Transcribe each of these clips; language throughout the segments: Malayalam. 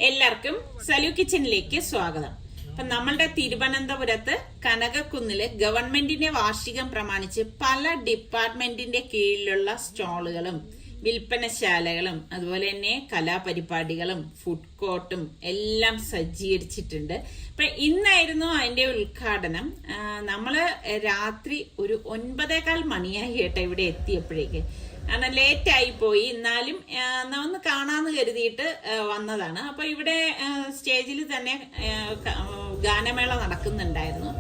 എല്ലാവർക്കും സലു കിച്ചനിലേക്ക് സ്വാഗതം. അപ്പൊ നമ്മളുടെ തിരുവനന്തപുരത്ത് കനകക്കുന്നില് ഗവൺമെന്റിന്റെ വാർഷികം പ്രമാണിച്ച് പല ഡിപ്പാർട്ട്മെന്റിന്റെ കീഴിലുള്ള സ്റ്റാളുകളും വിൽപ്പനശാലകളും അതുപോലെ തന്നെ കലാപരിപാടികളും ഫുഡ് കോർട്ടും എല്ലാം സജ്ജീകരിച്ചിട്ടുണ്ട്. അപ്പൊ ഇന്നായിരുന്നു അതിന്റെ ഉദ്ഘാടനം. നമ്മള് രാത്രി ഒരു 9:15 മണിയായി കേട്ടോ ഇവിടെ എത്തിയപ്പോഴേക്ക്. കാരണം ലേറ്റ് ആയി പോയി, എന്നാലും ഒന്ന് കാണാന്ന് കരുതിയിട്ട് വന്നതാണ്. അപ്പൊ ഇവിടെ സ്റ്റേജിൽ തന്നെ ഗാനമേള നടക്കുന്നുണ്ടായിരുന്നു.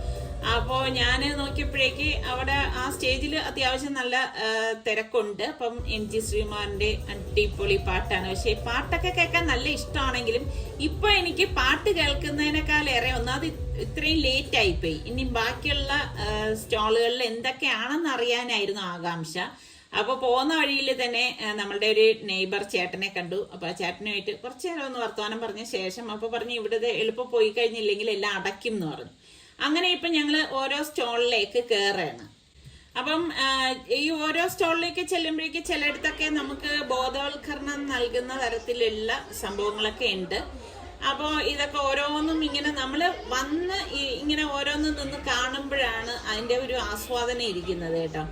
അപ്പോൾ ഞാൻ നോക്കിയപ്പോഴേക്ക് അവിടെ ആ സ്റ്റേജിൽ അത്യാവശ്യം നല്ല തിരക്കുണ്ട്. അപ്പം NG ശ്രീകുമാറിന്റെ അടിപൊളി പാട്ടാണ്. പക്ഷെ പാട്ടൊക്കെ കേൾക്കാൻ നല്ല ഇഷ്ടമാണെങ്കിലും ഇപ്പൊ എനിക്ക് പാട്ട് കേൾക്കുന്നതിനേക്കാളേറെ ഒന്നാമത് ഇത്രയും ലേറ്റ് ആയിപ്പോയി. ഇനി ബാക്കിയുള്ള സ്റ്റാളുകളിൽ എന്തൊക്കെയാണെന്ന് അറിയാനായിരുന്നു ആകാംക്ഷ. അപ്പൊ പോകുന്ന വഴിയിൽ തന്നെ നമ്മളുടെ ഒരു നെയ്ബർ ചേട്ടനെ കണ്ടു. അപ്പൊ ആ ചേട്ടനുമായിട്ട് കുറച്ചു നേരം ഒന്ന് വർത്തമാനം പറഞ്ഞ ശേഷം അപ്പൊ പറഞ്ഞു ഇവിടുത്തെ എളുപ്പം പോയി കഴിഞ്ഞില്ലെങ്കിൽ എല്ലാം അടയ്ക്കും എന്ന് പറഞ്ഞു. അങ്ങനെ ഇപ്പൊ ഞങ്ങള് ഓരോ സ്റ്റോളിലേക്ക് കയറുകയാണ്. അപ്പം ഈ ഓരോ സ്റ്റോളിലേക്ക് ചെല്ലുമ്പോഴേക്ക് ചിലയിടത്തൊക്കെ നമുക്ക് ബോധവൽക്കരണം നൽകുന്ന തരത്തിലുള്ള സംഭവങ്ങളൊക്കെ ഉണ്ട്. അപ്പോൾ ഇതൊക്കെ ഓരോന്നും ഇങ്ങനെ നമ്മള് വന്ന് ഇങ്ങനെ ഓരോന്നും നിന്ന് കാണുമ്പോഴാണ് അതിന്റെ ഒരു ആസ്വാദനം ഇരിക്കുന്നത് കേട്ടോ.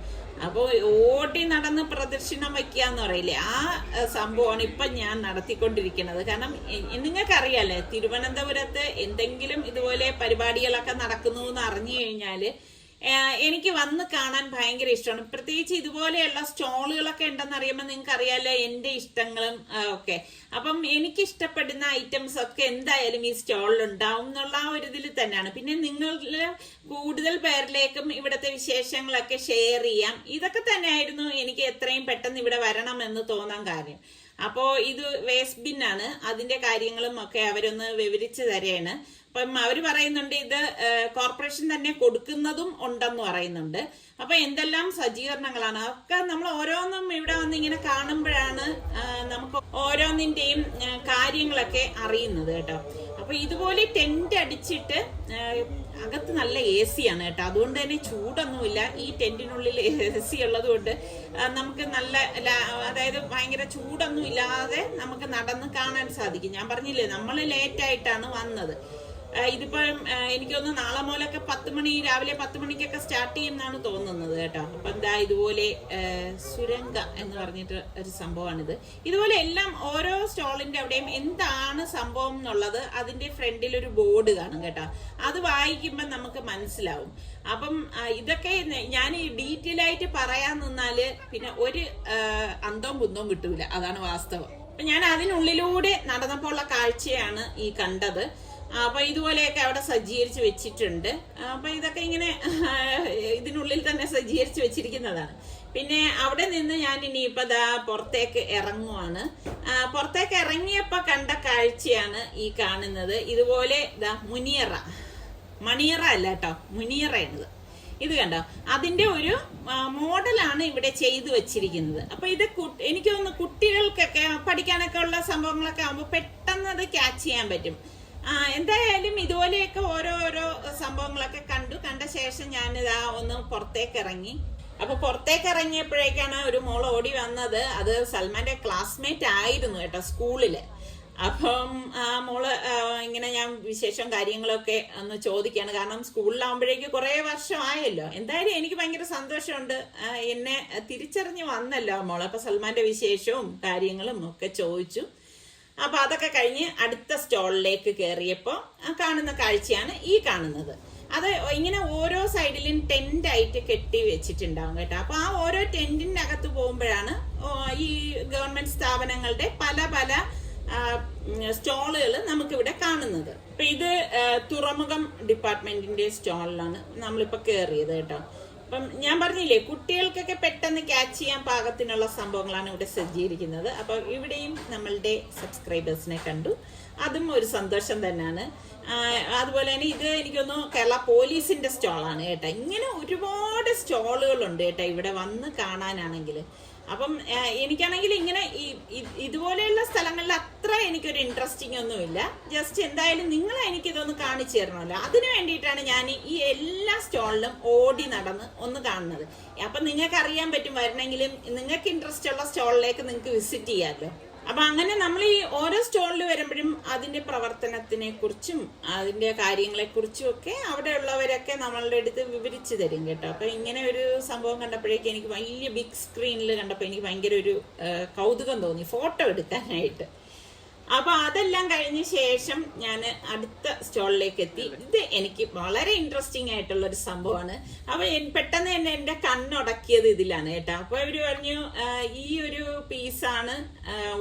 അപ്പോൾ ഓടി നടന്ന് പ്രദർശനം വയ്ക്കാന്ന് പറയില്ലേ, ആ സംഭവമാണ് ഇപ്പൊ ഞാൻ നടത്തിക്കൊണ്ടിരിക്കുന്നത്. കാരണം നിങ്ങൾക്കറിയാലേ, തിരുവനന്തപുരത്ത് എന്തെങ്കിലും ഇതുപോലെ പരിപാടികളൊക്കെ നടക്കുന്നു എന്ന് അറിഞ്ഞു കഴിഞ്ഞാല് എനിക്ക് വന്ന് കാണാൻ ഭയങ്കര ഇഷ്ടമാണ്. പ്രത്യേകിച്ച് ഇതുപോലെയുള്ള സ്റ്റോളുകളൊക്കെ ഉണ്ടെന്ന് അറിയുമ്പോൾ നിങ്ങൾക്ക് അറിയാലോ എന്റെ ഇഷ്ടങ്ങളും ഒക്കെ. അപ്പം എനിക്ക് ഇഷ്ടപ്പെടുന്ന ഐറ്റംസ് ഒക്കെ എന്തായാലും ഈ സ്റ്റോളിൽ ഉണ്ടാവും എന്നുള്ള ആ ഒരു ഇതിൽ തന്നെയാണ്. പിന്നെ നിങ്ങളിൽ കൂടുതൽ പേരിലേക്കും ഇവിടുത്തെ വിശേഷങ്ങളൊക്കെ ഷെയർ ചെയ്യാം. ഇതൊക്കെ തന്നെയായിരുന്നു എനിക്ക് എത്രയും പെട്ടെന്ന് ഇവിടെ വരണമെന്ന് തോന്നാൻ കാര്യം. അപ്പോ ഇത് വേസ്റ്റ് ബിന്നാണ്, അതിന്റെ കാര്യങ്ങളും ഒക്കെ അവരൊന്ന് വിവരിച്ചു തരാണ്. അപ്പം അവര് പറയുന്നുണ്ട് ഇത് കോർപ്പറേഷൻ തന്നെ കൊടുക്കുന്നതും ഉണ്ടെന്ന് പറയുന്നുണ്ട്. അപ്പൊ എന്തെല്ലാം സജ്ജീകരണങ്ങളാണ് ഒക്കെ നമ്മൾ ഓരോന്നും ഇവിടെ വന്ന് ഇങ്ങനെ കാണുമ്പോഴാണ് നമുക്ക് ഓരോന്നിന്റെയും കാര്യങ്ങളൊക്കെ അറിയുന്നത് കേട്ടോ. അപ്പൊ ഇതുപോലെ ടെന്റ് അടിച്ചിട്ട് അകത്ത് നല്ല AC ആണ് കേട്ടോ. അതുകൊണ്ട് തന്നെ ചൂടൊന്നുമില്ല. ഈ ടെന്റിനുള്ളിൽ AC ഉള്ളത് കൊണ്ട് നമുക്ക് നല്ല, അതായത് ഭയങ്കര ചൂടൊന്നും ഇല്ലാതെ നമുക്ക് നടന്ന് കാണാൻ സാധിക്കും. ഞാൻ പറഞ്ഞില്ലേ നമ്മൾ ലേറ്റ് ആയിട്ടാണ് വന്നത്. ഇതിപ്പം എനിക്കൊന്ന് നാളെ മുതലൊക്കെ രാവിലെ 10 മണിക്കൊക്കെ സ്റ്റാർട്ട് ചെയ്യുമെന്നാണ് തോന്നുന്നത് കേട്ടോ. അപ്പൊ എന്താ ഇതുപോലെ സുരംഗ എന്ന് പറഞ്ഞിട്ട് ഒരു സംഭവമാണിത്. ഇതുപോലെ എല്ലാം ഓരോ സ്റ്റോളിന്റെ അവിടെയും എന്താണ് സംഭവം എന്നുള്ളത് അതിന്റെ ഫ്രണ്ടിൽ ഒരു ബോർഡ് കാണും കേട്ടോ. അത് വായിക്കുമ്പോൾ നമുക്ക് മനസ്സിലാവും. അപ്പം ഇതൊക്കെ ഞാൻ ഡീറ്റെയിൽ ആയിട്ട് പറയാൻ നിന്നാല് പിന്നെ ഒരു അന്തവും കുന്തവും കിട്ടൂല, അതാണ് വാസ്തവം. അപ്പൊ ഞാൻ അതിനുള്ളിലൂടെ നടന്നപ്പോൾ ഉള്ള കാഴ്ചയാണ് ഈ കണ്ടത്. അപ്പൊ ഇതുപോലെയൊക്കെ അവിടെ സജ്ജീകരിച്ച് വെച്ചിട്ടുണ്ട്. അപ്പൊ ഇതൊക്കെ ഇങ്ങനെ ഇതിനുള്ളിൽ തന്നെ സജ്ജീകരിച്ച് വെച്ചിരിക്കുന്നതാണ്. പിന്നെ അവിടെ നിന്ന് ഞാൻ ഇനിയിപ്പോ പുറത്തേക്ക് ഇറങ്ങുവാണ്. പുറത്തേക്ക് ഇറങ്ങിയപ്പോ കണ്ട കാഴ്ചയാണ് ഈ കാണുന്നത്. ഇതുപോലെ മണിയറ അല്ല കേട്ടോ, മുനിയറയാണിത്. ഇത് കണ്ടോ, അതിന്റെ ഒരു മോഡലാണ് ഇവിടെ ചെയ്തു വെച്ചിരിക്കുന്നത്. അപ്പൊ ഇത് എനിക്ക് തോന്നുന്നു കുട്ടികൾക്കൊക്കെ പഠിക്കാനൊക്കെ ഉള്ള സംഭവങ്ങളൊക്കെ ആകുമ്പോൾ പെട്ടെന്ന് അത് ക്യാച്ച് ചെയ്യാൻ പറ്റും. എന്തായാലും ഇതുപോലെയൊക്കെ ഓരോരോ സംഭവങ്ങളൊക്കെ കണ്ട ശേഷം ഞാനിതാ ഒന്ന് പുറത്തേക്ക് ഇറങ്ങി. അപ്പൊ പുറത്തേക്ക് ഇറങ്ങിയപ്പോഴേക്കാണ് ഒരു മോൾ ഓടി വന്നത്. അത് സൽമാന്റെ ക്ലാസ്മേറ്റ് ആയിരുന്നു കേട്ടോ, സ്കൂളില്. അപ്പം ആ മോള് ഇങ്ങനെ ഞാൻ വിശേഷം കാര്യങ്ങളൊക്കെ ഒന്ന് ചോദിക്കാണ്. കാരണം സ്കൂളിലാവുമ്പോഴേക്ക് കുറെ വർഷമായല്ലോ. എന്തായാലും എനിക്ക് ഭയങ്കര സന്തോഷമുണ്ട്, എന്നെ തിരിച്ചറിഞ്ഞ് വന്നല്ലോ മോള്. അപ്പൊ സൽമാന്റെ വിശേഷവും കാര്യങ്ങളും ഒക്കെ ചോദിച്ചു. അപ്പൊ അതൊക്കെ കഴിഞ്ഞ് അടുത്ത സ്റ്റോളിലേക്ക് കയറിയപ്പോ കാണുന്ന കാഴ്ചയാണ് ഈ കാണുന്നത്. അത് ഇങ്ങനെ ഓരോ സൈഡിലും ടെന്റ് ആയിട്ട് കെട്ടി വെച്ചിട്ടുണ്ടാവും കേട്ടോ. അപ്പൊ ആ ഓരോ ടെന്റിന്റെ അകത്ത് പോകുമ്പോഴാണ് ഈ ഗവൺമെന്റ് സ്ഥാപനങ്ങളുടെ പല സ്റ്റോളുകൾ നമുക്കിവിടെ കാണുന്നത്. അപ്പൊ ഇത് തുറമുഖം ഡിപ്പാർട്ട്മെന്റിന്റെ സ്റ്റോളിലാണ് നമ്മളിപ്പോ കയറിയത് കേട്ടോ. അപ്പം ഞാൻ പറഞ്ഞില്ലേ, കുട്ടികൾക്കൊക്കെ പെട്ടെന്ന് ക്യാച്ച് ചെയ്യാൻ പാകത്തിനുള്ള സംഭവങ്ങളാണ് ഇവിടെ സജ്ജീകരിക്കുന്നത്. അപ്പൊ ഇവിടെയും നമ്മളുടെ സബ്സ്ക്രൈബേഴ്സിനെ കണ്ടു, അതും ഒരു സന്തോഷം തന്നെയാണ്. അതുപോലെ തന്നെ ഇത് എനിക്കൊന്ന് കേരള പോലീസിന്റെ സ്റ്റോളാണ് കേട്ടോ. ഇങ്ങനെ ഒരുപാട് സ്റ്റോളുകളുണ്ട് കേട്ടോ ഇവിടെ വന്ന് കാണാനാണെങ്കിൽ. അപ്പം എനിക്കാണെങ്കിൽ ഇങ്ങനെ ഇതുപോലെയുള്ള സ്ഥലങ്ങളിൽ അത്ര എനിക്കൊരു ഇൻട്രസ്റ്റിംഗ് ഒന്നുമില്ല. ജസ്റ്റ് എന്തായാലും നിങ്ങൾ എനിക്കിതൊന്ന് കാണിച്ചു തരണമല്ലോ, അതിനു വേണ്ടിയിട്ടാണ് ഞാൻ ഈ എല്ലാ സ്റ്റോളിലും ഓടി നടന്ന് ഒന്ന് കാണുന്നത്. അപ്പം നിങ്ങൾക്ക് അറിയാൻ പറ്റും, വരണമെങ്കിലും നിങ്ങൾക്ക് ഇൻട്രസ്റ്റ് ഉള്ള സ്റ്റോളിലേക്ക് നിങ്ങൾക്ക് വിസിറ്റ് ചെയ്യാമല്ലോ. അപ്പൊ അങ്ങനെ നമ്മൾ ഈ ഓരോ സ്റ്റോളിൽ വരുമ്പോഴും അതിന്റെ പ്രവർത്തനത്തിനെ കുറിച്ചും അതിന്റെ കാര്യങ്ങളെ കുറിച്ചും ഒക്കെ അവിടെ ഉള്ളവരൊക്കെ നമ്മളുടെ അടുത്ത് വിവരിച്ചു തരും കേട്ടോ. അപ്പൊ ഇങ്ങനെ ഒരു സംഭവം കണ്ടപ്പോഴേക്കും എനിക്ക് വലിയ ബിഗ് സ്ക്രീനിൽ കണ്ടപ്പോൾ എനിക്ക് ഭയങ്കര ഒരു കൗതുകം തോന്നി ഫോട്ടോ എടുക്കാനായിട്ട്. അപ്പൊ അതെല്ലാം കഴിഞ്ഞ ശേഷം ഞാൻ അടുത്ത സ്റ്റോളിലേക്ക് എത്തി. ഇത് എനിക്ക് വളരെ ഇൻട്രസ്റ്റിംഗ് ആയിട്ടുള്ള ഒരു സംഭവമാണ്. അപ്പൊ പെട്ടെന്ന് തന്നെ എന്റെ കണ്ണുടക്കിയത് ഇതിലാണ് കേട്ടോ. അപ്പൊ ഇവര് പറഞ്ഞു ഈ ഒരു പീസാണ്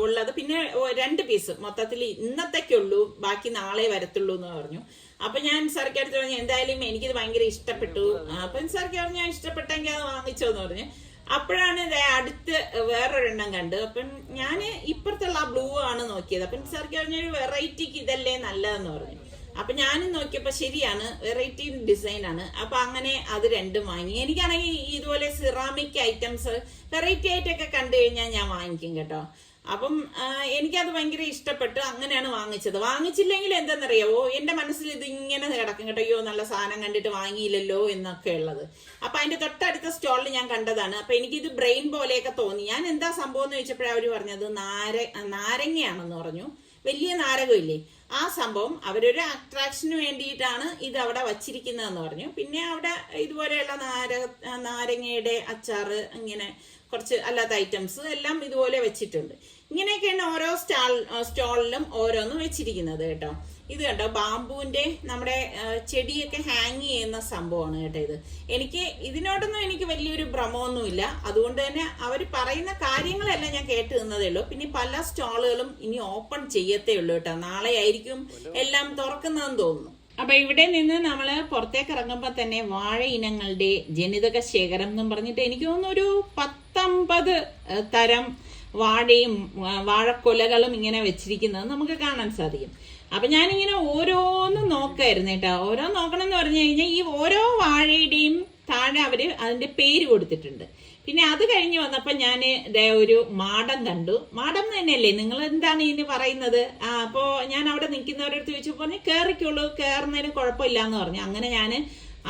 ഉള്ളത്, പിന്നെ 2 പീസ് മൊത്തത്തിൽ ഇന്നത്തേക്കുള്ളൂ, ബാക്കി നാളെ വരത്തുള്ളൂ എന്ന് പറഞ്ഞു. അപ്പൊ ഞാൻ സാർക്ക് അടുത്ത് പറഞ്ഞു എന്തായാലും എനിക്കിത് ഭയങ്കര ഇഷ്ടപ്പെട്ടു. അപ്പൊ സാർക്ക് പറഞ്ഞു ഞാൻ ഇഷ്ടപ്പെട്ടെങ്കിൽ അത് വാങ്ങിച്ചോന്ന് പറഞ്ഞു. അപ്പോഴാണ് അടുത്ത് വേറൊരെണ്ണം കണ്ട്. അപ്പം ഞാൻ ഇപ്പുറത്തുള്ള ആ ബ്ലൂ ആണ് നോക്കിയത്. അപ്പം സാർക്ക് പറഞ്ഞൊരു വെറൈറ്റിക്ക് ഇതല്ലേ നല്ലതെന്ന് പറഞ്ഞു. അപ്പൊ ഞാനും നോക്കിയപ്പോ ശരിയാണ്, വെറൈറ്റി ഡിസൈൻ ആണ്. അപ്പൊ അങ്ങനെ അത് 2 വാങ്ങി. എനിക്കാണെങ്കിൽ ഇതുപോലെ സിറാമിക് ഐറ്റംസ് വെറൈറ്റി ആയിട്ടൊക്കെ കണ്ടു കഴിഞ്ഞാൽ ഞാൻ വാങ്ങിക്കും കേട്ടോ. അപ്പം എനിക്കത് ഭയങ്കര ഇഷ്ടപ്പെട്ടു, അങ്ങനെയാണ് വാങ്ങിച്ചത്. വാങ്ങിച്ചില്ലെങ്കിൽ എന്താണെന്നറിയാവോ, എന്റെ മനസ്സിൽ ഇത് ഇങ്ങനെ കിടക്കും കേട്ടോ, അയ്യോ നല്ല സാധനം കണ്ടിട്ട് വാങ്ങിയില്ലല്ലോ എന്നൊക്കെ ഉള്ളത്. അപ്പൊ അതിന്റെ തൊട്ടടുത്ത സ്റ്റോളിൽ ഞാൻ കണ്ടതാണ്. അപ്പൊ എനിക്കിത് ബ്രെയിൻ പോലെയൊക്കെ തോന്നി. ഞാൻ എന്താ സംഭവം എന്ന് ചോദിച്ചപ്പോഴാണ് അവര് പറഞ്ഞത് നാരങ്ങയാണെന്ന് പറഞ്ഞു. വലിയ നാരകമില്ലേ, ആ സംഭവം അവരൊരു അട്രാക്ഷന് വേണ്ടിയിട്ടാണ് ഇത് അവിടെ വച്ചിരിക്കുന്നതെന്ന് പറഞ്ഞു. പിന്നെ അവിടെ ഇതുപോലെയുള്ള നാരങ്ങയുടെ അച്ചാറ്, ഇങ്ങനെ കുറച്ച് അല്ലാത്ത ഐറ്റംസ് എല്ലാം ഇതുപോലെ വെച്ചിട്ടുണ്ട്. ഇങ്ങനെയൊക്കെയാണ് ഓരോ സ്റ്റോളിലും ഓരോന്ന് വെച്ചിരിക്കുന്നത് കേട്ടോ. ഇത് കണ്ടോ, ബാമ്പുവിന്റെ നമ്മുടെ ചെടിയൊക്കെ ഹാങ് ചെയ്യുന്ന സംഭവമാണ് കേട്ടോ ഇത്. ഇതിനോടൊന്നും എനിക്ക് വലിയൊരു ഭ്രമമൊന്നുമില്ല. അതുകൊണ്ട് തന്നെ അവർ പറയുന്ന കാര്യങ്ങളെല്ലാം ഞാൻ കേട്ട് നിന്നതേ ഉള്ളൂ. പിന്നെ പല സ്റ്റോളുകളും ഇനി ഓപ്പൺ ചെയ്യത്തേ ഉള്ളൂ കേട്ടോ. നാളെ ആയിരിക്കും എല്ലാം തുറക്കുന്നതെന്ന് തോന്നുന്നു. അപ്പൊ ഇവിടെ നിന്ന് നമ്മള് പുറത്തേക്ക് ഇറങ്ങുമ്പോ തന്നെ വാഴ ഇനങ്ങളുടെ ജനിതക ശേഖരം എന്നും പറഞ്ഞിട്ട് എനിക്ക് തോന്നുന്നു ഒരു 10-50 തരം വാഴയും വാഴക്കൊലകളും ഇങ്ങനെ വെച്ചിരിക്കുന്നത് നമുക്ക് കാണാൻ സാധിക്കും. അപ്പൊ ഞാനിങ്ങനെ ഓരോന്നും നോക്കായിരുന്നു കേട്ടോ. ഓരോ നോക്കണം എന്ന് പറഞ്ഞു കഴിഞ്ഞാൽ ഈ ഓരോ വാഴയുടെയും താഴെ അവര് അതിന്റെ പേര് കൊടുത്തിട്ടുണ്ട്. പിന്നെ അത് കഴിഞ്ഞ് വന്നപ്പോ ഞാൻ ഒരു മാടം കണ്ടു. മാടം തന്നെയല്ലേ, നിങ്ങൾ എന്താണ് ഇതിന് പറയുന്നത്? അപ്പോ ഞാൻ അവിടെ നിൽക്കുന്നവരടുത്ത് ചോദിച്ചു, പറഞ്ഞു കേറിക്കുള്ളൂ, കേറുന്നതിന് കുഴപ്പമില്ല എന്ന് പറഞ്ഞു. അങ്ങനെ ഞാൻ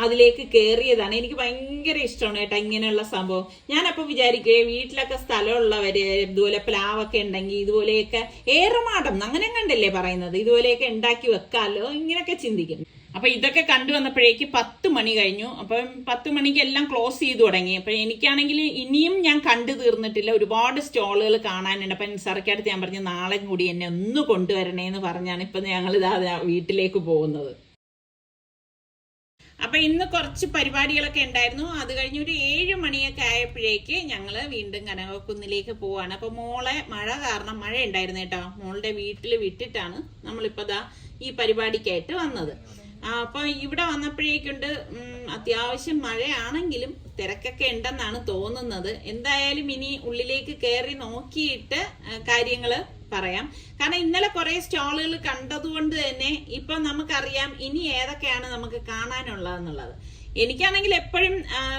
അതിലേക്ക് കയറിയതാണ്. എനിക്ക് ഭയങ്കര ഇഷ്ടമാണ് കേട്ടോ ഇങ്ങനെയുള്ള സംഭവം. ഞാനപ്പോ വിചാരിക്കുക വീട്ടിലൊക്കെ സ്ഥലമുള്ളവര് ഇതുപോലെ പ്ലാവൊക്കെ ഉണ്ടെങ്കിൽ ഇതുപോലെയൊക്കെ ഏറുമാടം അങ്ങനെ കണ്ടല്ലേ പറയുന്നത്, ഇതുപോലെയൊക്കെ ഉണ്ടാക്കി വെക്കാലോ, ഇങ്ങനെയൊക്കെ ചിന്തിക്കും. അപ്പൊ ഇതൊക്കെ കണ്ടുവന്നപ്പോഴേക്ക് 10 മണി കഴിഞ്ഞു. അപ്പം 10 മണിക്ക് എല്ലാം ക്ലോസ് ചെയ്തു തുടങ്ങി. അപ്പൊ എനിക്കാണെങ്കിൽ ഇനിയും ഞാൻ കണ്ടു തീർന്നിട്ടില്ല, ഒരുപാട് സ്റ്റോളുകൾ കാണാനുണ്ട്. അപ്പൊ സാർക്കടുത്ത് ഞാൻ പറഞ്ഞു നാളെ കൂടി എന്നെ ഒന്ന് കൊണ്ടുവരണേന്ന് പറഞ്ഞാണ് ഇപ്പൊ ഞങ്ങൾ ഇതാ വീട്ടിലേക്ക് പോകുന്നത്. അപ്പൊ ഇന്ന് കുറച്ച് പരിപാടികളൊക്കെ ഉണ്ടായിരുന്നു. അത് കഴിഞ്ഞ് ഒരു 7 മണിയൊക്കെ ആയപ്പോഴേക്ക് ഞങ്ങള് വീണ്ടും കനകക്കുന്നിലേക്ക് പോവാണ്. അപ്പൊ മോളെ മഴ കാരണം, മഴ ഉണ്ടായിരുന്നു കേട്ടോ, മോളുടെ വീട്ടിൽ വിട്ടിട്ടാണ് നമ്മളിപ്പോ ഈ പരിപാടിക്കായിട്ട് വന്നത്. അപ്പൊ ഇവിടെ വന്നപ്പോഴേക്കുണ്ട് അത്യാവശ്യം മഴയാണെങ്കിലും തിരക്കൊക്കെ ഉണ്ടെന്നാണ് തോന്നുന്നത്. എന്തായാലും ഇനി ഉള്ളിലേക്ക് കയറി നോക്കിയിട്ട് കാര്യങ്ങള് പറയാം. കാരണം ഇന്നലെ കുറെ സ്റ്റോളുകൾ കണ്ടതുകൊണ്ട് തന്നെ ഇപ്പൊ നമുക്കറിയാം ഇനി ഏതൊക്കെയാണ് നമുക്ക് കാണാനുള്ളതെന്നുള്ളത്. എനിക്കാണെങ്കിൽ എപ്പോഴും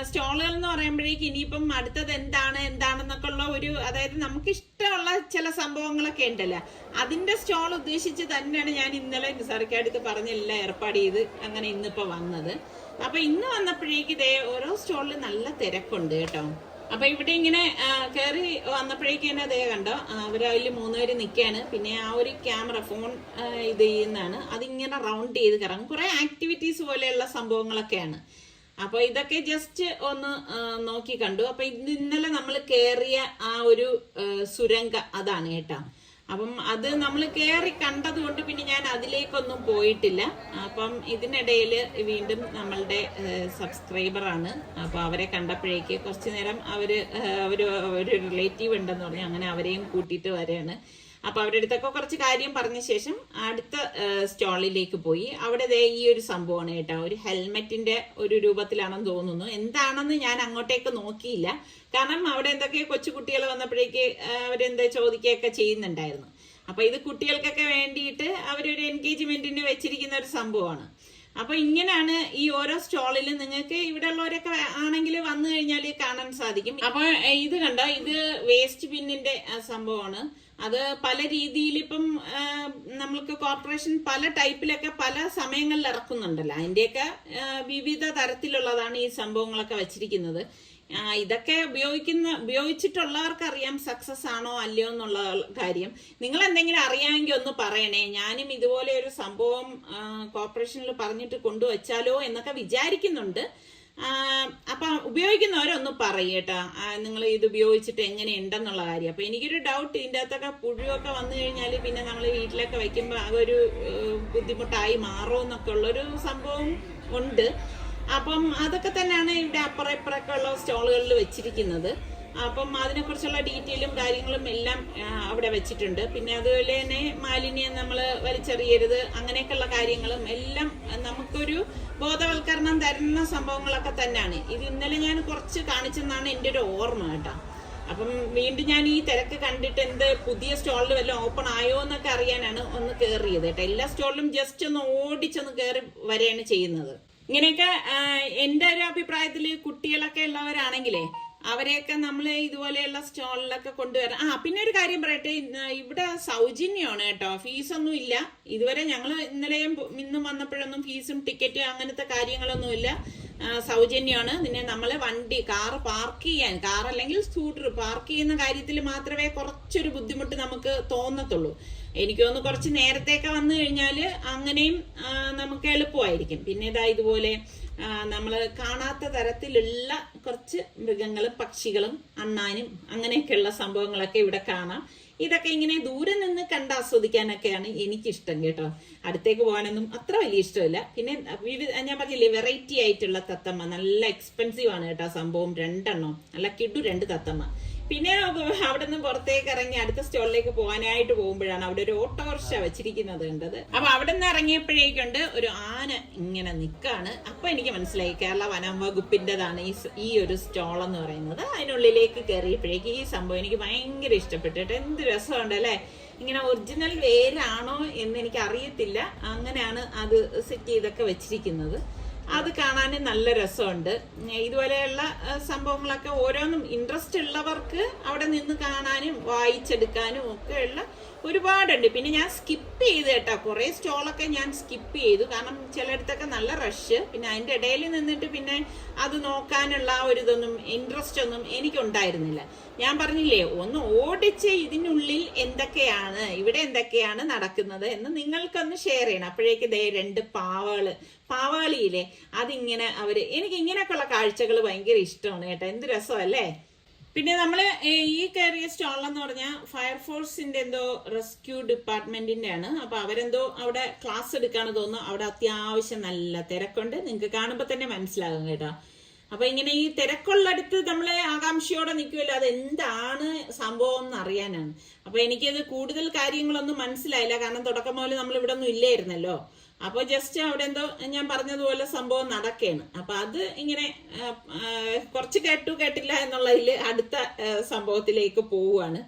സ്റ്റോളുകൾ എന്ന് പറയുമ്പോഴേക്ക് ഇനിയിപ്പം അടുത്തത് എന്താണെന്നൊക്കെ ഉള്ള ഒരു, അതായത് നമുക്ക് ഇഷ്ടമുള്ള ചില സംഭവങ്ങളൊക്കെ ഉണ്ടല്ലോ, അതിന്റെ സ്റ്റോൾ ഉദ്ദേശിച്ച് തന്നെയാണ് ഞാൻ ഇന്നലെ നിസാർക്കടുത്ത് പറഞ്ഞെല്ലാം ഏർപ്പാട് ചെയ്ത് അങ്ങനെ ഇന്നിപ്പോ വന്നത്. അപ്പൊ ഇന്ന് വന്നപ്പോഴേക്ക് ഇതേ ഓരോ സ്റ്റോളിൽ നല്ല തിരക്കുണ്ട് കേട്ടോ. അപ്പൊ ഇവിടെ ഇങ്ങനെ കയറി വന്നപ്പോഴേക്ക് തന്നെ അതേ കണ്ടോ, അവരതിൽ 3 പേര് നിൽക്കുകയാണ്. പിന്നെ ആ ഒരു ക്യാമറ ഫോൺ ഇത് ചെയ്യുന്നതാണ്, അതിങ്ങനെ റൗണ്ട് ചെയ്ത് കറങ്ങും. കുറെ ആക്ടിവിറ്റീസ് പോലെയുള്ള സംഭവങ്ങളൊക്കെയാണ്. അപ്പൊ ഇതൊക്കെ ജസ്റ്റ് ഒന്ന് നോക്കി കണ്ടു. അപ്പൊ ഇന്നലെ നമ്മൾ കയറിയ ആ ഒരു സുരംഗ അതാണ് കേട്ടോ. അപ്പം അത് നമ്മൾ കയറി കണ്ടത് കൊണ്ട് പിന്നെ ഞാൻ അതിലേക്കൊന്നും പോയിട്ടില്ല. അപ്പം ഇതിനിടയിൽ വീണ്ടും നമ്മളുടെ സബ്സ്ക്രൈബറാണ്. അപ്പൊ അവരെ കണ്ടപ്പോഴേക്ക് കുറച്ചു നേരം ഒരു റിലേറ്റീവ് ഉണ്ടെന്ന് പറഞ്ഞു, അങ്ങനെ അവരെയും കൂട്ടിയിട്ട് വരെയാണ്. അപ്പൊ അവരുടെ അടുത്തൊക്കെ കുറച്ച് കാര്യം പറഞ്ഞ ശേഷം അടുത്ത സ്റ്റോളിലേക്ക് പോയി. അവിടെ ഈ ഒരു സംഭവമാണ് കേട്ടോ, ഒരു ഹെൽമെറ്റിന്റെ ഒരു രൂപത്തിലാണെന്ന് തോന്നുന്നു. എന്താണെന്ന് ഞാൻ അങ്ങോട്ടേക്ക് നോക്കിയില്ല, കാരണം അവിടെ എന്തൊക്കെ കൊച്ചു കുട്ടികൾ വന്നപ്പോഴേക്ക് അവരെന്താ ചോദിക്കുകയൊക്കെ ചെയ്യുന്നുണ്ടായിരുന്നു. അപ്പൊ ഇത് കുട്ടികൾക്കൊക്കെ വേണ്ടിയിട്ട് അവരൊരു എൻഗേജ്മെന്റിന് വെച്ചിരിക്കുന്ന ഒരു സംഭവമാണ്. അപ്പൊ ഇങ്ങനെയാണ് ഈ ഓരോ സ്റ്റോളിലും നിങ്ങൾക്ക് ഇവിടെ ഉള്ളവരൊക്കെ ആണെങ്കിൽ വന്നു കഴിഞ്ഞാൽ കാണാൻ സാധിക്കും. അപ്പൊ ഇത് കണ്ടോ, ഇത് വേസ്റ്റ് ബിന്നിന്റെ സംഭവമാണ്. അത് പല രീതിയിൽ ഇപ്പം നമ്മൾക്ക് കോർപ്പറേഷൻ പല ടൈപ്പിലൊക്കെ പല സമയങ്ങളിൽ ഇറക്കുന്നുണ്ടല്ലോ, അതിന്റെയൊക്കെ വിവിധ തരത്തിലുള്ളതാണ് ഈ സംഭവങ്ങളൊക്കെ വെച്ചിരിക്കുന്നത്. ഇതൊക്കെ ഉപയോഗിച്ചിട്ടുള്ളവർക്ക് അറിയാം സക്സസ് ആണോ അല്ലയോ എന്നുള്ള കാര്യം. നിങ്ങൾ എന്തെങ്കിലും അറിയാമെങ്കിൽ ഒന്ന് പറയണേ. ഞാനും ഇതുപോലെ ഒരു സംഭവം കോർപ്പറേഷനിൽ പറഞ്ഞിട്ട് കൊണ്ടുവച്ചാലോ എന്നൊക്കെ വിചാരിക്കുന്നുണ്ട്. അപ്പൊ ഉപയോഗിക്കുന്നവരൊന്ന് പറയട്ടാ, നിങ്ങൾ ഇത് ഉപയോഗിച്ചിട്ട് എങ്ങനെയുണ്ടെന്നുള്ള കാര്യം. അപ്പൊ എനിക്കൊരു ഡൗട്ട്, ഇതിൻ്റെ അകത്തൊക്കെ പുഴുവൊക്കെ വന്നു കഴിഞ്ഞാൽ പിന്നെ നമ്മൾ വീട്ടിലൊക്കെ വയ്ക്കുമ്പോൾ ആകെ ഒരു ബുദ്ധിമുട്ടായി മാറുമെന്നൊക്കെ ഉള്ളൊരു സംഭവം ഉണ്ട്. അപ്പം അതൊക്കെ തന്നെയാണ് ഇവിടെ അപ്പുറം ഇപ്പുറമൊക്കെ ഉള്ള സ്റ്റോളുകളിൽ വെച്ചിരിക്കുന്നത്. അപ്പം അതിനെക്കുറിച്ചുള്ള ഡീറ്റെയിലും കാര്യങ്ങളും എല്ലാം അവിടെ വെച്ചിട്ടുണ്ട്. പിന്നെ അതുപോലെ തന്നെ മാലിന്യം നമ്മൾ വലിച്ചെറിയരുത്, അങ്ങനെയൊക്കെയുള്ള കാര്യങ്ങളും എല്ലാം നമുക്കൊരു ബോധവൽക്കരണം തരുന്ന സംഭവങ്ങളൊക്കെ തന്നെയാണ്. ഇത് ഇന്നലെ ഞാൻ കുറച്ച് കാണിച്ചെന്നാണ് എൻ്റെ ഒരു ഓർമ്മ കേട്ടോ. അപ്പം വീണ്ടും ഞാൻ ഈ തിരക്ക് കണ്ടിട്ട് എന്ത് പുതിയ സ്റ്റോളിൽ വല്ലതും ഓപ്പൺ ആയോ എന്നൊക്കെ അറിയാനാണ് ഒന്ന് കയറിയത് കേട്ടോ. എല്ലാ സ്റ്റോളിലും ജസ്റ്റ് ഒന്ന് ഓടിച്ചൊന്ന് കയറി വരെയാണ് ചെയ്യുന്നത്. ഇങ്ങനെയൊക്കെ എൻ്റെ ഒരു അഭിപ്രായത്തിൽ കുട്ടികളൊക്കെ ഉള്ളവരാണെങ്കിലേ അവരെയൊക്കെ നമ്മൾ ഇതുപോലെയുള്ള സ്റ്റോളിലൊക്കെ കൊണ്ടുവരാം. പിന്നെ ഒരു കാര്യം പറയട്ടെ, ഇവിടെ സൗജന്യമാണ് കേട്ടോ, ഫീസൊന്നും ഇല്ല. ഇതുവരെ ഞങ്ങൾ ഇന്നലെയും ഇന്നും വന്നപ്പോഴൊന്നും ഫീസും ടിക്കറ്റ് അങ്ങനത്തെ കാര്യങ്ങളൊന്നുമില്ല, സൗജന്യമാണ്. പിന്നെ നമ്മൾ കാർ പാർക്ക് ചെയ്യാൻ, കാർ അല്ലെങ്കിൽ സ്കൂട്ടർ പാർക്ക് ചെയ്യുന്ന കാര്യത്തിൽ മാത്രമേ കുറച്ചൊരു ബുദ്ധിമുട്ട് നമുക്ക് തോന്നത്തുള്ളൂ. എനിക്ക് തോന്നുന്നു കുറച്ച് നേരത്തേക്ക് വന്നു കഴിഞ്ഞാൽ അങ്ങനെയും നമുക്ക് എളുപ്പമായിരിക്കും. പിന്നെ ഇതുപോലെ നമ്മൾ കാണാത്ത തരത്തിലുള്ള കുറച്ച് മൃഗങ്ങളും പക്ഷികളും അണ്ണാനും അങ്ങനെയൊക്കെയുള്ള സംഭവങ്ങളൊക്കെ ഇവിടെ കാണാം. ഇതൊക്കെ ഇങ്ങനെ ദൂരെ നിന്ന് കണ്ട് ആസ്വദിക്കാനൊക്കെയാണ് എനിക്കിഷ്ടം കേട്ടോ. അടുത്തേക്ക് പോകാനൊന്നും അത്ര വലിയ ഇഷ്ടമില്ല. പിന്നെ ഞാൻ പറഞ്ഞില്ലേ, വെറൈറ്റി ആയിട്ടുള്ള തത്തമ്മ, നല്ല എക്സ്പെൻസീവ് ആണ് കേട്ടോ സംഭവം. 2 എണ്ണം നല്ല കിഡു 2 തത്തമ്മ. പിന്നെ അവിടെ നിന്ന് പുറത്തേക്ക് ഇറങ്ങി അടുത്ത സ്റ്റോളിലേക്ക് പോകാനായിട്ട് പോകുമ്പോഴാണ് അവിടെ ഒരു ഓട്ടോറിക്ഷ വെച്ചിരിക്കുന്നത് കണ്ടത്. അപ്പൊ അവിടെ നിന്ന് ഇറങ്ങിയപ്പോഴേക്കുണ്ട് ഒരു ആന ഇങ്ങനെ നിൽക്കാണ്. അപ്പൊ എനിക്ക് മനസ്സിലായി കേരള വനം വകുപ്പിൻ്റെതാണ് ഈ ഒരു സ്റ്റോൾ എന്ന് പറയുന്നത്. അതിനുള്ളിലേക്ക് കയറിയപ്പോഴേക്ക് ഈ സംഭവം എനിക്ക് ഭയങ്കര ഇഷ്ടപ്പെട്ടിട്ട്, എന്ത് രസമുണ്ടല്ലേ. ഇങ്ങനെ ഒറിജിനൽ വേരാണോ എന്ന് എനിക്ക് അറിയത്തില്ല, അങ്ങനെയാണ് അത് സെറ്റ് ചെയ്തൊക്കെ വെച്ചിരിക്കുന്നത്. അത് കാണാനും നല്ല രസമുണ്ട്. ഇതുപോലെയുള്ള സംഭവങ്ങളൊക്കെ ഓരോന്നും ഇൻട്രസ്റ്റ് ഉള്ളവർക്ക് അവിടെ നിന്ന് കാണാനും വായിച്ചെടുക്കാനും ഒക്കെയുള്ള ഒരുപാടുണ്ട്. പിന്നെ ഞാൻ സ്കിപ്പ് ചെയ്ത് കേട്ടോ, കുറേ സ്റ്റോളൊക്കെ ഞാൻ സ്കിപ്പ് ചെയ്തു. കാരണം ചിലയിടത്തൊക്കെ നല്ല റഷ്, പിന്നെ അതിൻ്റെ ഇടയിൽ നിന്നിട്ട് പിന്നെ അത് നോക്കാനുള്ള ഒരു ഇൻട്രസ്റ്റ് ഒന്നും എനിക്കുണ്ടായിരുന്നില്ല. ഞാൻ പറഞ്ഞില്ലേ, ഒന്ന് ഓടിച്ച് ഇതിനുള്ളിൽ ഇവിടെ എന്തൊക്കെയാണ് നടക്കുന്നത് എന്ന് നിങ്ങൾക്കൊന്ന് ഷെയർ ചെയ്യണം. അപ്പോഴേക്ക് 2 പാവാളിയില്ലേ, അതിങ്ങനെ എനിക്ക് ഇങ്ങനെയൊക്കെയുള്ള കാഴ്ചകൾ ഭയങ്കര ഇഷ്ടമാണ് കേട്ടോ. എന്ത് രസമല്ലേ. പിന്നെ നമ്മള് ഈ കയറിയ സ്റ്റോളെന്ന് പറഞ്ഞാൽ ഫയർഫോഴ്സിന്റെ എന്തോ റെസ്ക്യൂ ഡിപ്പാർട്ട്മെന്റിന്റെ ആണ്. അപ്പൊ അവരെന്തോ അവിടെ ക്ലാസ് എടുക്കാന്ന് തോന്നുന്നു. അവിടെ അത്യാവശ്യം നല്ല തിരക്കുണ്ട്, നിങ്ങൾക്ക് കാണുമ്പോ തന്നെ മനസ്സിലാകും കേട്ടോ. അപ്പൊ ഇങ്ങനെ ഈ തിരക്കുള്ളടുത്ത് നമ്മളെ ആകാംക്ഷയോടെ നിൽക്കുമല്ലോ, അതെന്താണ് സംഭവം എന്ന് അറിയാനാണ്. അപ്പൊ എനിക്കത് കൂടുതൽ കാര്യങ്ങളൊന്നും മനസ്സിലായില്ല, കാരണം തുടക്കം മുതൽ നമ്മൾ ഇവിടെ ഒന്നും ഇല്ലായിരുന്നല്ലോ. അപ്പൊ ജസ്റ്റ് അവിടെ എന്തോ ഞാൻ പറഞ്ഞതുപോലെ സംഭവം നടക്കുകയാണ്. അപ്പൊ അത് ഇങ്ങനെ കുറച്ച് കേട്ടില്ല എന്നുള്ളതിൽ അടുത്ത സംഭവത്തിലേക്ക് പോവുകയാണ്.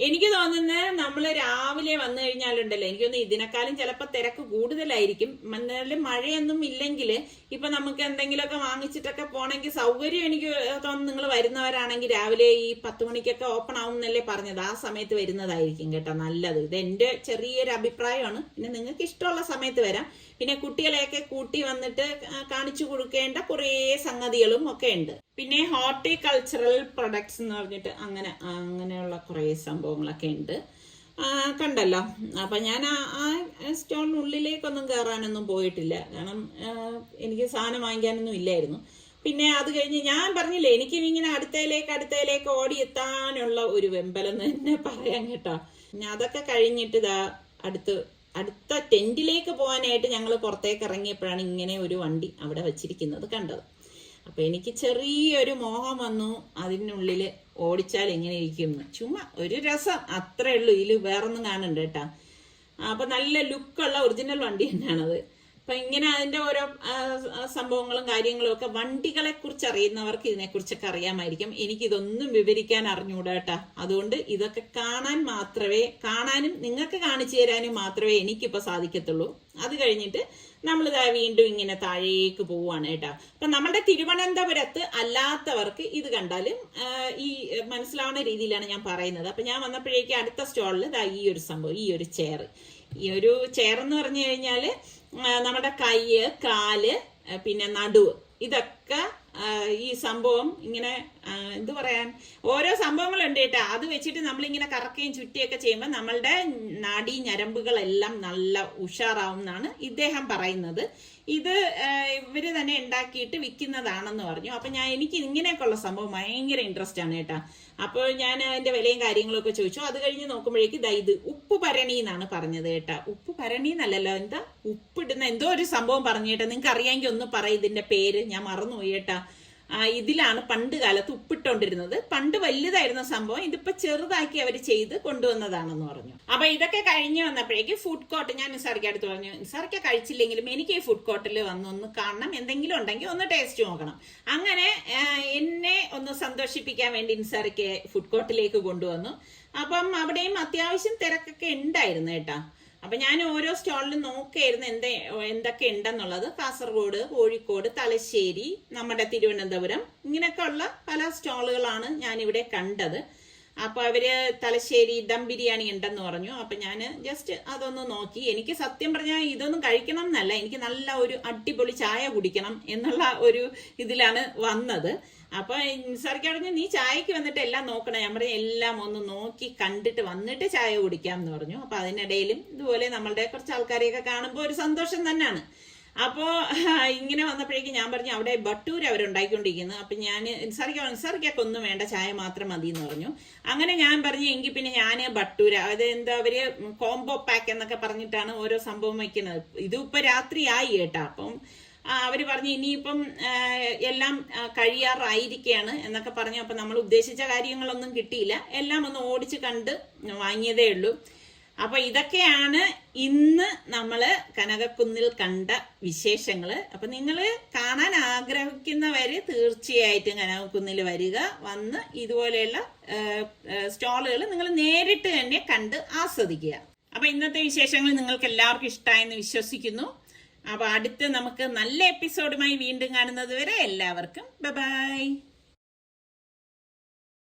എനിക്ക് തോന്നുന്നത് നമ്മൾ രാവിലെ വന്നു കഴിഞ്ഞാലുണ്ടല്ലോ, എനിക്കൊന്ന് ഇതിനേക്കാളും ചിലപ്പോൾ തിരക്ക് കൂടുതലായിരിക്കും. എന്നാലും മഴയൊന്നും ഇല്ലെങ്കിൽ ഇപ്പൊ നമുക്ക് എന്തെങ്കിലുമൊക്കെ വാങ്ങിച്ചിട്ടൊക്കെ പോണെങ്കിൽ സൗകര്യം, എനിക്ക് തോന്നുന്നു നിങ്ങൾ വരുന്നവരാണെങ്കിൽ രാവിലെ ഈ 10 മണിക്കൊക്കെ ഓപ്പൺ ആവും എന്നല്ലേ പറഞ്ഞത്, ആ സമയത്ത് വരുന്നതായിരിക്കും കേട്ടോ നല്ലത്. ഇത് എൻ്റെ ചെറിയൊരു അഭിപ്രായമാണ്. പിന്നെ നിങ്ങൾക്ക് ഇഷ്ടമുള്ള സമയത്ത് വരാം. പിന്നെ കുട്ടികളെയൊക്കെ കൂട്ടി വന്നിട്ട് കാണിച്ചു കൊടുക്കേണ്ട കുറേ സംഗതികളും ഒക്കെ ഉണ്ട്. പിന്നെ ഹോർട്ടികൾച്ചറൽ പ്രൊഡക്ട്സ് എന്ന് പറഞ്ഞിട്ട് അങ്ങനെയുള്ള കുറേ സംഭവങ്ങളൊക്കെ ഉണ്ട്, കണ്ടല്ലോ. അപ്പൊ ഞാൻ ആ സ്റ്റോളിനുള്ളിലേക്കൊന്നും കയറാനൊന്നും പോയിട്ടില്ല, കാരണം എനിക്ക് സാധനം വാങ്ങിക്കാനൊന്നും ഇല്ലായിരുന്നു. പിന്നെ അത് കഴിഞ്ഞ് ഞാൻ പറഞ്ഞില്ലേ, എനിക്ക് ഇങ്ങനെ അടുത്തയിലേക്ക് ഓടിയെത്താനുള്ള ഒരു വെമ്പലെന്ന് തന്നെ പറയാൻ കേട്ടോ. അതൊക്കെ കഴിഞ്ഞിട്ട് അടുത്ത ടെന്റിലേക്ക് പോകാനായിട്ട് ഞങ്ങൾ പുറത്തേക്ക് ഇറങ്ങിയപ്പോഴാണ് ഇങ്ങനെ ഒരു വണ്ടി അവിടെ വെച്ചിരിക്കുന്നത് കണ്ടത്. അപ്പൊ എനിക്ക് ചെറിയൊരു മോഹം വന്നു, അതിനുള്ളിൽ ഓടിച്ചാൽ എങ്ങനെ ഇരിക്കും. ചുമ്മാ ഒരു രസം, അത്രേ ഉള്ളൂ. ഇതിൽ വേറൊന്നും കാണണ്ട കേട്ടാ. അപ്പൊ നല്ല ലുക്കുള്ള ഒറിജിനൽ വണ്ടി തന്നെയാണത്. അപ്പൊ ഇങ്ങനെ അതിന്റെ ഓരോ സംഭവങ്ങളും കാര്യങ്ങളും ഒക്കെ വണ്ടികളെ കുറിച്ച് അറിയുന്നവർക്ക് ഇതിനെക്കുറിച്ചൊക്കെ അറിയാമായിരിക്കും. എനിക്കിതൊന്നും വിവരിക്കാൻ അറിഞ്ഞൂടാ കേട്ടാ. അതുകൊണ്ട് ഇതൊക്കെ കാണാനും നിങ്ങൾക്ക് കാണിച്ചു തരാനും മാത്രമേ എനിക്കിപ്പോ സാധിക്കത്തുള്ളൂ. അത് കഴിഞ്ഞിട്ട് നമ്മളിതാ വീണ്ടും ഇങ്ങനെ താഴേക്ക് പോവാണ് കേട്ടോ. അപ്പൊ നമ്മുടെ തിരുവനന്തപുരത്ത് അല്ലാത്തവർക്ക് ഇത് കണ്ടാലും ഈ മനസ്സിലാവുന്ന രീതിയിലാണ് ഞാൻ പറയുന്നത്. അപ്പൊ ഞാൻ വന്നപ്പോഴേക്കും അടുത്ത സ്റ്റോളിൽ ഈ ഒരു സംഭവം, ഈ ഒരു ചെയർ എന്ന് പറഞ്ഞു കഴിഞ്ഞാല് നമ്മുടെ കൈ, കാല്, പിന്നെ നടുവ്, ഇതൊക്കെ ഒക്കെ ഈ സംഭവം ഇങ്ങനെ എന്തു പറയാൻ ഓരോ സംഭവങ്ങളുണ്ട് കേട്ടോ. അത് വെച്ചിട്ട് നമ്മളിങ്ങനെ കറക്കുകയും ചുറ്റിയൊക്കെ ചെയ്യുമ്പോൾ നമ്മളുടെ നാഡീ ഞരമ്പുകളെല്ലാം നല്ല ഉഷാറാവും എന്നാണ് ഇദ്ദേഹം പറയുന്നത്. ഇത് ഇവര് തന്നെ ഉണ്ടാക്കിയിട്ട് വിൽക്കുന്നതാണെന്ന് പറഞ്ഞു. അപ്പൊ എനിക്ക് ഇങ്ങനെയൊക്കെയുള്ള സംഭവം ഭയങ്കര ഇൻട്രസ്റ്റ് ആണ് കേട്ടാ. അപ്പോൾ ഞാൻ അതിന്റെ വിലയും കാര്യങ്ങളും ഒക്കെ ചോദിച്ചു. അത് കഴിഞ്ഞ് നോക്കുമ്പോഴേക്ക് ഇത് ഉപ്പ് ഭരണി എന്നാണ് പറഞ്ഞത് കേട്ടാ. ഉപ്പ് ഭരണി എന്നല്ലല്ലോ, എന്താ ഉപ്പിടുന്ന എന്തോ ഒരു സംഭവം പറഞ്ഞു കേട്ടാ. നിങ്ങൾക്ക് അറിയാമെങ്കിൽ ഒന്ന് പറയും ഇതിന്റെ പേര്, ഞാൻ മറന്നുപോയി കേട്ടാ. ഇതിലാണ് പണ്ട് കാലത്ത് ഉപ്പിട്ടോണ്ടിരുന്നത്. പണ്ട് വലുതായിരുന്ന സംഭവം ഇതിപ്പോ ചെറുതാക്കി അവർ ചെയ്ത് കൊണ്ടുവന്നതാണെന്ന് പറഞ്ഞു. അപ്പൊ ഇതൊക്കെ കഴിഞ്ഞ് വന്നപ്പോഴേക്ക് ഫുഡ് കോർട്ട് ഞാൻ നിസാറിക്ക് അടുത്ത് പറഞ്ഞു, നിസാറിക്ക കഴിച്ചില്ലെങ്കിലും എനിക്ക് ഈ ഫുഡ് കോർട്ടിൽ വന്നൊന്ന് കാണണം, എന്തെങ്കിലും ഉണ്ടെങ്കിൽ ഒന്ന് ടേസ്റ്റ് നോക്കണം. അങ്ങനെ എന്നെ ഒന്ന് സന്തോഷിപ്പിക്കാൻ വേണ്ടി നിസാറിക്ക് ഫുഡ് കോർട്ടിലേക്ക് കൊണ്ടുവന്നു. അപ്പം അവിടെയും അത്യാവശ്യം തിരക്കൊക്കെ ഉണ്ടായിരുന്നു കേട്ടാ. അപ്പൊ ഞാൻ ഓരോ സ്റ്റോളിലും നോക്കിയായിരുന്നു എന്തൊക്കെ ഉണ്ടെന്നുള്ളത്. കാസർഗോഡ്, കോഴിക്കോട്, തലശ്ശേരി, നമ്മുടെ തിരുവനന്തപുരം, ഇങ്ങനെയൊക്കെ ഉള്ള പല സ്റ്റോളുകളാണ് ഞാനിവിടെ കണ്ടത്. അപ്പൊ അവര് തലശ്ശേരി ദം ബിരിയാണി ഉണ്ടെന്ന് പറഞ്ഞു. അപ്പൊ ഞാൻ ജസ്റ്റ് അതൊന്ന് നോക്കി. എനിക്ക് സത്യം പറഞ്ഞാൽ ഇതൊന്നും കഴിക്കണം എന്നല്ല, എനിക്ക് നല്ല ഒരു അടിപൊളി ചായ കുടിക്കണം എന്നുള്ള ഒരു ഇതിലാണ് വന്നത്. അപ്പൊ നിസാറിക്കടഞ്ഞ് നീ ചായക്ക് വന്നിട്ട് എല്ലാം നോക്കണം. ഞാൻ പറഞ്ഞു എല്ലാം ഒന്ന് നോക്കി കണ്ടിട്ട് വന്നിട്ട് ചായ കുടിക്കാം എന്ന് പറഞ്ഞു. അപ്പൊ അതിനിടയിലും ഇതുപോലെ നമ്മളുടെ കുറച്ച് ആൾക്കാരെയൊക്കെ കാണുമ്പോൾ ഒരു സന്തോഷം തന്നെയാണ്. അപ്പോ ഇങ്ങനെ വന്നപ്പോഴേക്കും ഞാൻ പറഞ്ഞു അവിടെ ബട്ടൂര അവരുണ്ടാക്കിക്കൊണ്ടിരിക്കുന്നു. അപ്പൊ ഞാൻ നിസാറിക്കൊക്കെ ഒന്നും വേണ്ട, ചായ മാത്രം മതി എന്ന് പറഞ്ഞു. അങ്ങനെ ഞാൻ പറഞ്ഞു എങ്കിൽ പിന്നെ ഞാൻ ബട്ടൂര, അത് എന്താ അവര് കോംബോ പാക്ക് എന്നൊക്കെ പറഞ്ഞിട്ടാണ് ഓരോ സംഭവം വയ്ക്കുന്നത്. ഇതിപ്പോ രാത്രിയായി കേട്ടാ. അപ്പം അവര് പറഞ്ഞു ഇനിയിപ്പം എല്ലാം കഴിയാറായിരിക്കുകയാണ് എന്നൊക്കെ പറഞ്ഞു. അപ്പൊ നമ്മൾ ഉദ്ദേശിച്ച കാര്യങ്ങളൊന്നും കിട്ടിയില്ല, എല്ലാം ഒന്ന് ഓടിച്ച് കണ്ട് വാങ്ങിയതേ ഉള്ളൂ. അപ്പൊ ഇതൊക്കെയാണ് ഇന്ന് നമ്മള് കനകക്കുന്നിൽ കണ്ട വിശേഷങ്ങള്. അപ്പൊ നിങ്ങള് കാണാൻ ആഗ്രഹിക്കുന്നവര് തീർച്ചയായിട്ടും കനകക്കുന്നിൽ വരിക, വന്ന് ഇതുപോലെയുള്ള സ്റ്റോളുകൾ നിങ്ങൾ നേരിട്ട് തന്നെ കണ്ട് ആസ്വദിക്കുക. അപ്പൊ ഇന്നത്തെ വിശേഷങ്ങൾ നിങ്ങൾക്ക് എല്ലാവർക്കും ഇഷ്ടമായെന്ന് വിശ്വസിക്കുന്നു. അപ്പൊ അടുത്ത് നമുക്ക് നല്ല എപ്പിസോഡുമായി വീണ്ടും കാണുന്നത് വരെ എല്ലാവർക്കും ബൈ ബൈ.